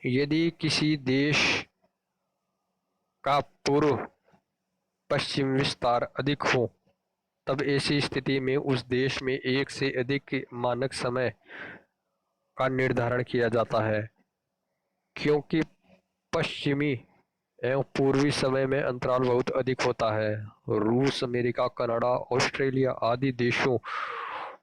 यदि किसी देश का पूर्व पश्चिम विस्तार अधिक हो, तब ऐसी स्थिति में उस देश में एक से अधिक मानक समय का निर्धारण किया जाता है, क्योंकि पश्चिमी एवं पूर्वी समय में अंतराल बहुत अधिक होता है। रूस, अमेरिका, कनाडा, ऑस्ट्रेलिया आदि देशों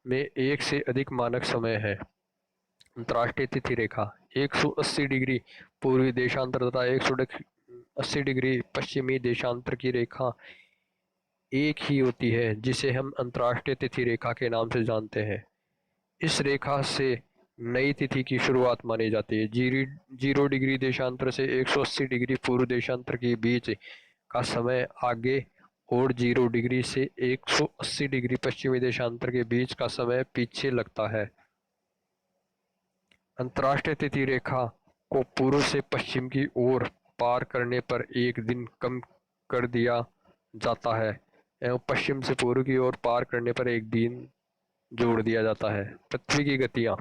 में एक से अधिक मानक समय है। अंतर्राष्ट्रीय तिथि रेखा 180 डिग्री पूर्वी देशांतर तथा 180 डिग्री पश्चिमी देशांतर की रेखा एक ही होती है, जिसे हम अंतर्राष्ट्रीय तिथि रेखा के नाम से जानते हैं। इस रेखा से नई तिथि की शुरुआत मानी जाती है। 0 डिग्री देशांतर से 180 डिग्री पूर्व देशांतर के बीच का समय आगे और 0 डिग्री से 180 डिग्री पश्चिमी देशांतर के बीच का समय पीछे लगता है। अंतर्राष्ट्रीय तिथि रेखा को पूर्व से पश्चिम की ओर पार करने पर एक दिन कम कर दिया जाता है एवं पश्चिम से पूर्व की ओर पार करने पर एक दिन जोड़ दिया जाता है। पृथ्वी की गतियां।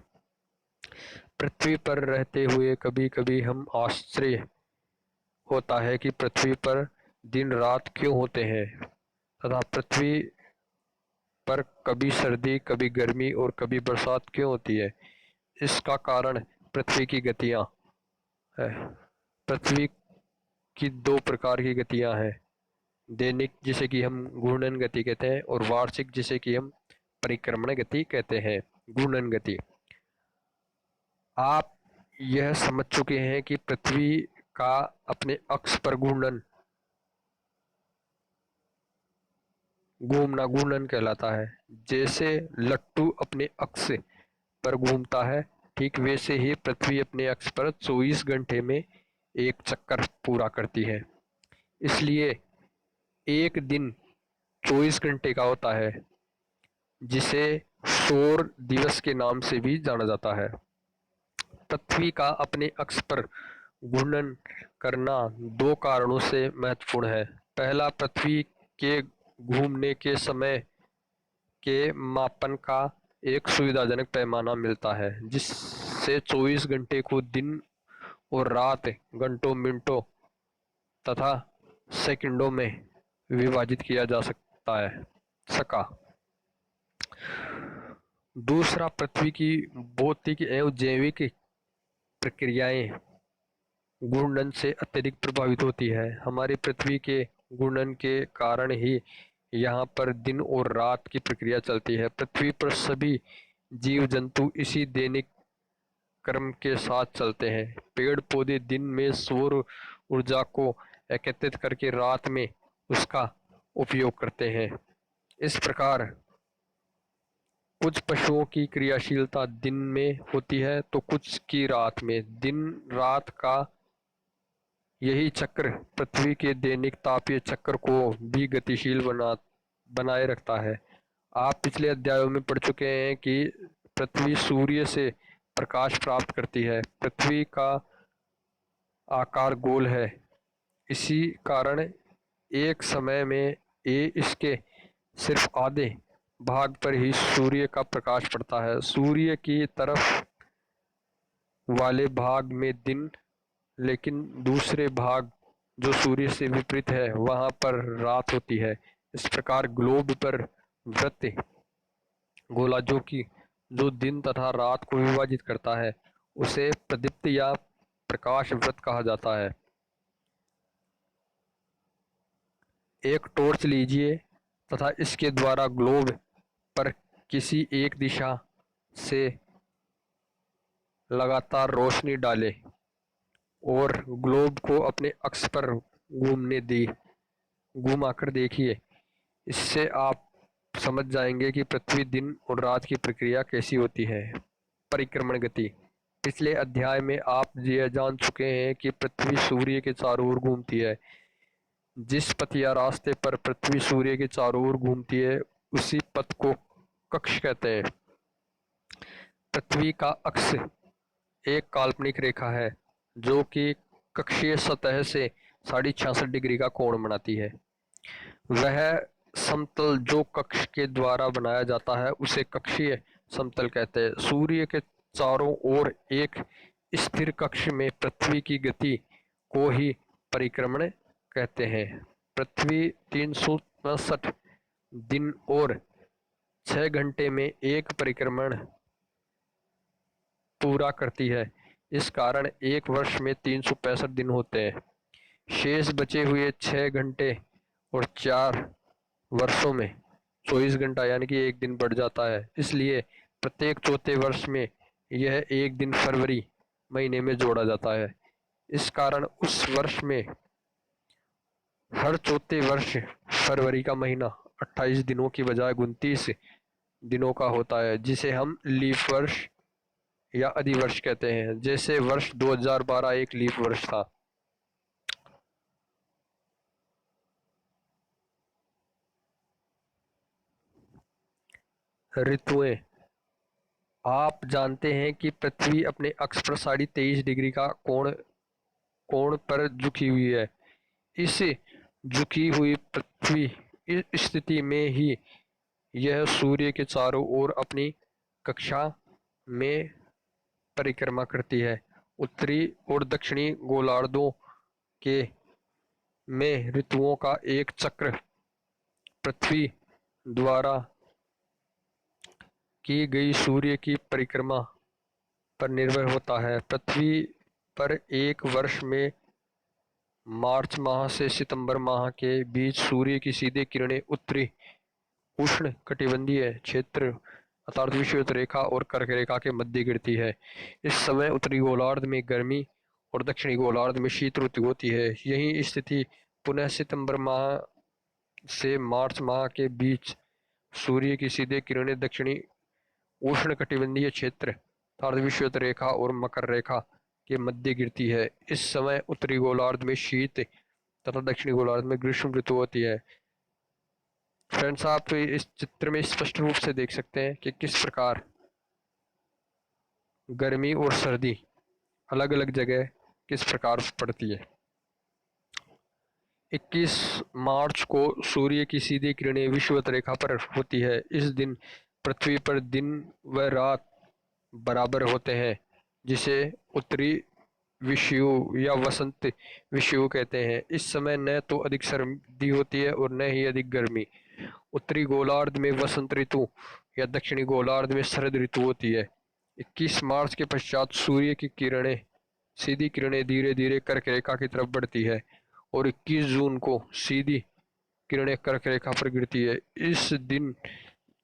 पृथ्वी पर रहते हुए कभी कभी हम आश्चर्य होता है कि पृथ्वी पर दिन रात क्यों होते हैं तथा पृथ्वी पर कभी सर्दी, कभी गर्मी और कभी बरसात क्यों होती है। इसका कारण पृथ्वी की गतियां है। पृथ्वी की दो प्रकार की गतियां हैं, दैनिक जिसे कि हम घूर्णन गति कहते हैं और वार्षिक जिसे कि हम परिक्रमण गति कहते हैं। घूर्णन गति। आप यह समझ चुके हैं कि पृथ्वी का अपने अक्ष पर घूमना घूर्णन कहलाता है। जैसे लट्टू अपने अक्ष पर घूमता है, ठीक वैसे ही पृथ्वी अपने अक्ष पर 24 घंटे में एक चक्कर पूरा करती है। इसलिए एक दिन 24 घंटे का होता है, जिसे सौर दिवस के नाम से भी जाना जाता है। पृथ्वी का अपने अक्ष पर घूर्णन करना दो कारणों से महत्वपूर्ण है। पहला, पृथ्वी के घूमने के समय के मापन का एक सुविधाजनक पैमाना मिलता है, जिससे 24 घंटे को दिन और रात, घंटों, मिनटों तथा सेकंडों में विभाजित किया जा सकता है सका। दूसरा, पृथ्वी की भौतिक एवं जैविक प्रक्रियाएं घूर्णन से अत्यधिक प्रभावित होती है। हमारी पृथ्वी के घूर्णन के कारण ही यहाँ पर दिन और रात की प्रक्रिया चलती है। पृथ्वी पर सभी जीव जंतु इसी दैनिक क्रम के साथ चलते हैं। पेड़ पौधे दिन में सौर ऊर्जा को एकत्रित करके रात में उसका उपयोग करते हैं। इस प्रकार कुछ पशुओं की क्रियाशीलता दिन में होती है तो कुछ की रात में। दिन रात का यही चक्र पृथ्वी के दैनिक तापीय चक्र को भी गतिशील बनाए रखता है। आप पिछले अध्यायों में पढ़ चुके हैं कि पृथ्वी सूर्य से प्रकाश प्राप्त करती है। पृथ्वी का आकार गोल है, इसी कारण एक समय में इसके सिर्फ आधे भाग पर ही सूर्य का प्रकाश पड़ता है। सूर्य की तरफ वाले भाग में दिन, लेकिन दूसरे भाग जो सूर्य से विपरीत है वहां पर रात होती है। इस प्रकार ग्लोब पर वृत्त गोला जो दिन तथा रात को विभाजित करता है उसे प्रदीप्त या प्रकाश वृत्त कहा जाता है। एक टॉर्च लीजिए तथा इसके द्वारा ग्लोब पर किसी एक दिशा से लगातार रोशनी डालें और ग्लोब को अपने अक्ष पर घुमाकर देखिए। इससे आप समझ जाएंगे कि पृथ्वी दिन और रात की प्रक्रिया कैसी होती है। परिक्रमण गति। पिछले अध्याय में आप यह जान चुके हैं कि पृथ्वी सूर्य के चारों ओर घूमती है। जिस पथ या रास्ते पर पृथ्वी सूर्य के चारों ओर घूमती है उसी पथ को कक्ष कहते हैं। पृथ्वी का अक्ष एक काल्पनिक रेखा है जो कि कक्षीय सतह से 66.5 डिग्री का कोण बनाती है। वह समतल जो कक्ष के द्वारा बनाया जाता है उसे कक्षीय समतल कहते हैं। सूर्य के चारों ओर एक स्थिर कक्ष में पृथ्वी की गति को ही परिक्रमण कहते हैं। पृथ्वी 365 दिन और 6 घंटे में एक परिक्रमण पूरा करती है। इस कारण एक वर्ष में 365 दिन होते हैं। शेष बचे हुए 6 घंटे और 4 वर्षों में 24 घंटा यानी कि एक दिन बढ़ जाता है। इसलिए प्रत्येक चौथे वर्ष में यह एक दिन फरवरी महीने में जोड़ा जाता है। इस कारण उस वर्ष में हर चौथे वर्ष फरवरी का महीना 28 दिनों की बजाय 29 दिनों का होता है, जिसे हम लीप वर्ष या अधिवर्ष कहते हैं। जैसे वर्ष 2012 एक लीप वर्ष था। ऋतुएं। आप जानते हैं कि पृथ्वी अपने अक्ष पर 23.5 डिग्री का कोण पर झुकी हुई है। इस झुकी हुई पृथ्वी इस स्थिति में ही यह सूर्य के चारों ओर अपनी कक्षा में परिक्रमा करती है। उत्तरी और दक्षिणी गोलार्धों के में ऋतुओं का एक चक्र पृथ्वी द्वारा की गई सूर्य की परिक्रमा पर निर्भर होता है। पृथ्वी पर एक वर्ष में मार्च माह से सितंबर माह के बीच सूर्य की सीधी किरणें उत्तरी उष्ण कटिबंधीय क्षेत्र अर्थात विषुवत रेखा और कर्क रेखा के मध्य गिरती है। इस समय उत्तरी गोलार्ध में गर्मी और दक्षिणी गोलार्ध में शीत ऋतु होती है। यही स्थिति पुनः सितंबर माह से मार्च माह के बीच सूर्य की सीधे किरणें दक्षिणी उष्ण कटिबंधीय क्षेत्र अर्थात विषुवत रेखा और मकर रेखा के मध्य गिरती है। इस समय उत्तरी गोलार्ध में शीत तथा दक्षिणी गोलार्ध में ग्रीष्म ऋतु होती है। फ्रेंड्स, आप इस चित्र में स्पष्ट रूप से देख सकते हैं कि किस प्रकार गर्मी और सर्दी अलग अलग जगह किस प्रकार पड़ती है। 21 मार्च को सूर्य की सीधी किरणें विषुवत रेखा पर होती है। इस दिन पृथ्वी पर दिन व रात बराबर होते हैं, जिसे उत्तरी विषुव या वसंत विषुव कहते हैं। इस समय न तो अधिक सर्दी होती है और न ही अधिक गर्मी। उत्तरी गोलार्ध में वसंत ऋतु या दक्षिणी गोलार्ध में शरद ऋतु होती है। 21 मार्च के पश्चात सूर्य की किरणें सीधी किरणें धीरे धीरे कर्क रेखा की तरफ बढ़ती है और 21 जून को सीधी किरणें कर्क रेखा पर गिरती है। इस दिन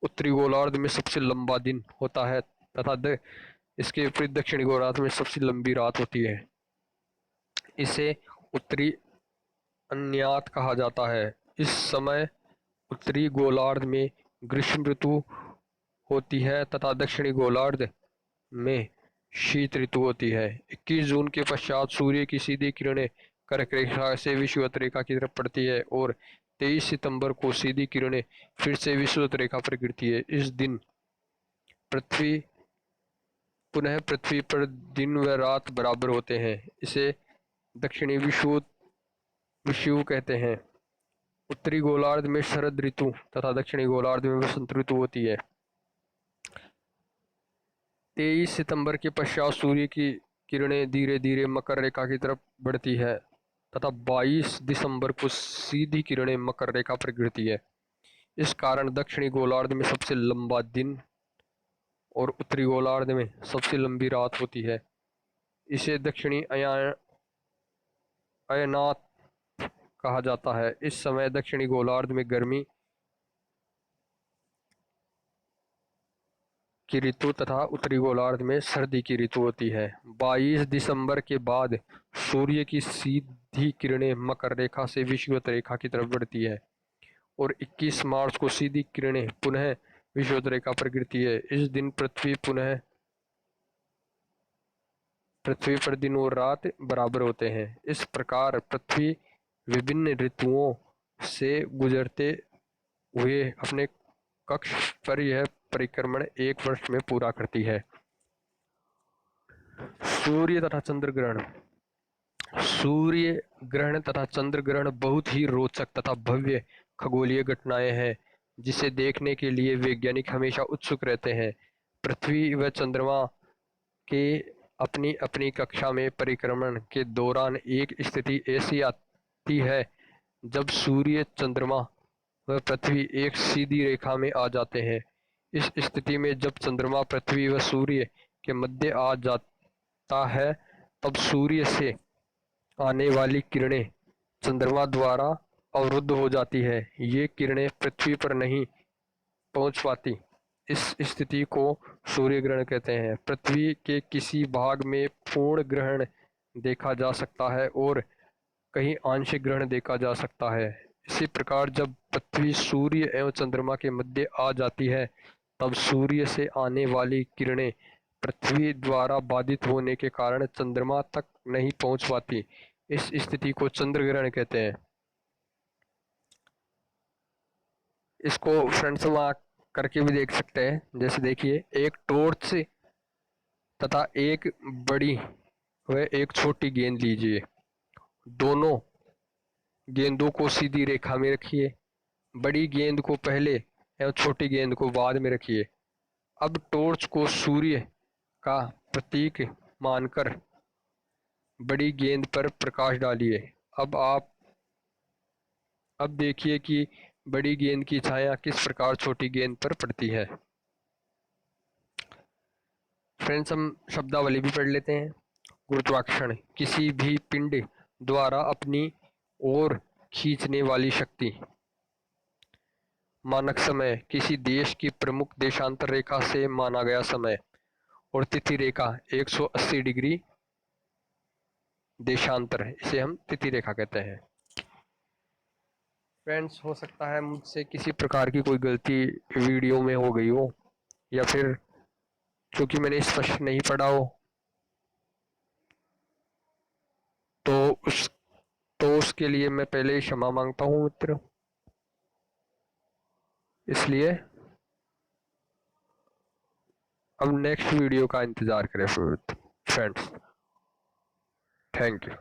उत्तरी गोलार्ध में सबसे लंबा दिन होता है तथा इसके विपरीत दक्षिणी गोलार्ध में सबसे लंबी रात होती है। इसे उत्तरी अन्यात कहा जाता है। इस समय उत्तरी गोलार्ध में ग्रीष्म ऋतु होती है तथा दक्षिणी गोलार्ध में शीत ऋतु होती है। 21 जून के पश्चात सूर्य की सीधी किरणें कर्क रेखा से विषुवत रेखा की तरफ पड़ती है और 23 सितंबर को सीधी किरणें फिर से विषुवत रेखा पर गिरती है। इस दिन पुनः पृथ्वी पर दिन व रात बराबर होते हैं। इसे दक्षिणी विषुव कहते हैं। उत्तरी गोलार्ध में शरद ऋतु तथा दक्षिणी गोलार्ध में वसंत ऋतु होती है। 23 सितंबर के पश्चात सूर्य की किरणें धीरे धीरे मकर रेखा की तरफ बढ़ती है तथा 22 दिसंबर को सीधी किरणें मकर रेखा पर गिरती है। इस कारण दक्षिणी गोलार्ध में सबसे लंबा दिन और उत्तरी गोलार्ध में सबसे लंबी रात होती है। इसे दक्षिणी अयनात कहा जाता है। इस समय दक्षिणी गोलार्ध में गर्मी की ऋतु तथा उत्तरी गोलार्ध में सर्दी की ऋतु होती है। 22 दिसंबर के बाद सूर्य की सीधी किरणें मकर रेखा से विषुवत रेखा की तरफ बढ़ती है और 21 मार्च को सीधी किरणें पुनः विषुवत रेखा पर गिरती है। इस दिन पृथ्वी पर दिन और रात बराबर होते हैं। इस प्रकार पृथ्वी विभिन्न ऋतुओं से गुजरते हुए अपने कक्ष पर यह परिक्रमण एक वर्ष में पूरा करती है। सूर्य तथा चंद्र ग्रहण। सूर्य ग्रहण तथा चंद्र ग्रहण बहुत ही रोचक तथा भव्य खगोलीय घटनाएं हैं, जिसे देखने के लिए वैज्ञानिक हमेशा उत्सुक रहते हैं। पृथ्वी व चंद्रमा के अपनी अपनी कक्षा में परिक्रमण के दौरान एक स्थिति ऐसी आती है जब सूर्य, चंद्रमा व पृथ्वी एक सीधी रेखा में आ जाते हैं। इस स्थिति में जब चंद्रमा पृथ्वी व सूर्य के मध्य आ जाता है, तब सूर्य से आने वाली किरणें चंद्रमा द्वारा अवरुद्ध हो जाती है। ये किरणें पृथ्वी पर नहीं पहुंच पाती। इस स्थिति को सूर्य ग्रहण कहते हैं। पृथ्वी के किसी भाग में पूर्ण ग्रहण देखा जा सकता है और कहीं आंशिक ग्रहण देखा जा सकता है। इसी प्रकार जब पृथ्वी सूर्य एवं चंद्रमा के मध्य आ जाती है, तब सूर्य से आने वाली किरणें पृथ्वी द्वारा बाधित होने के कारण चंद्रमा तक नहीं पहुंच पाती। इस स्थिति को चंद्र ग्रहण कहते हैं। इसको फ्रेंड्स वहाँ करके भी देख सकते हैं। जैसे देखिए, एक टॉर्च तथा एक बड़ी व एक छोटी गेंद लीजिए। दोनों गेंदों को सीधी रेखा में रखिए। बड़ी गेंद को पहले एवं छोटी गेंद को बाद में रखिए। अब टॉर्च को सूर्य का प्रतीक मानकर बड़ी गेंद पर प्रकाश डालिए। अब देखिए कि बड़ी गेंद की छाया किस प्रकार छोटी गेंद पर पड़ती है। फ्रेंड्स, हम शब्दावली भी पढ़ लेते हैं। गुरुत्वाकर्षण किसी भी पिंड द्वारा अपनी ओर खींचने वाली शक्ति। मानक समय किसी देश की प्रमुख देशांतर रेखा से माना गया समय। और तिथि रेखा 180 डिग्री देशांतर है, इसे हम तिथि रेखा कहते हैं। फ्रेंड्स, हो सकता है मुझसे किसी प्रकार की कोई गलती वीडियो में हो गई हो, या फिर क्योंकि मैंने स्पष्ट नहीं पढ़ा हो, तो उसके लिए मैं पहले ही क्षमा मांगता हूँ मित्र। इसलिए अब नेक्स्ट वीडियो का इंतजार करें फ्रेंड्स। Thank you.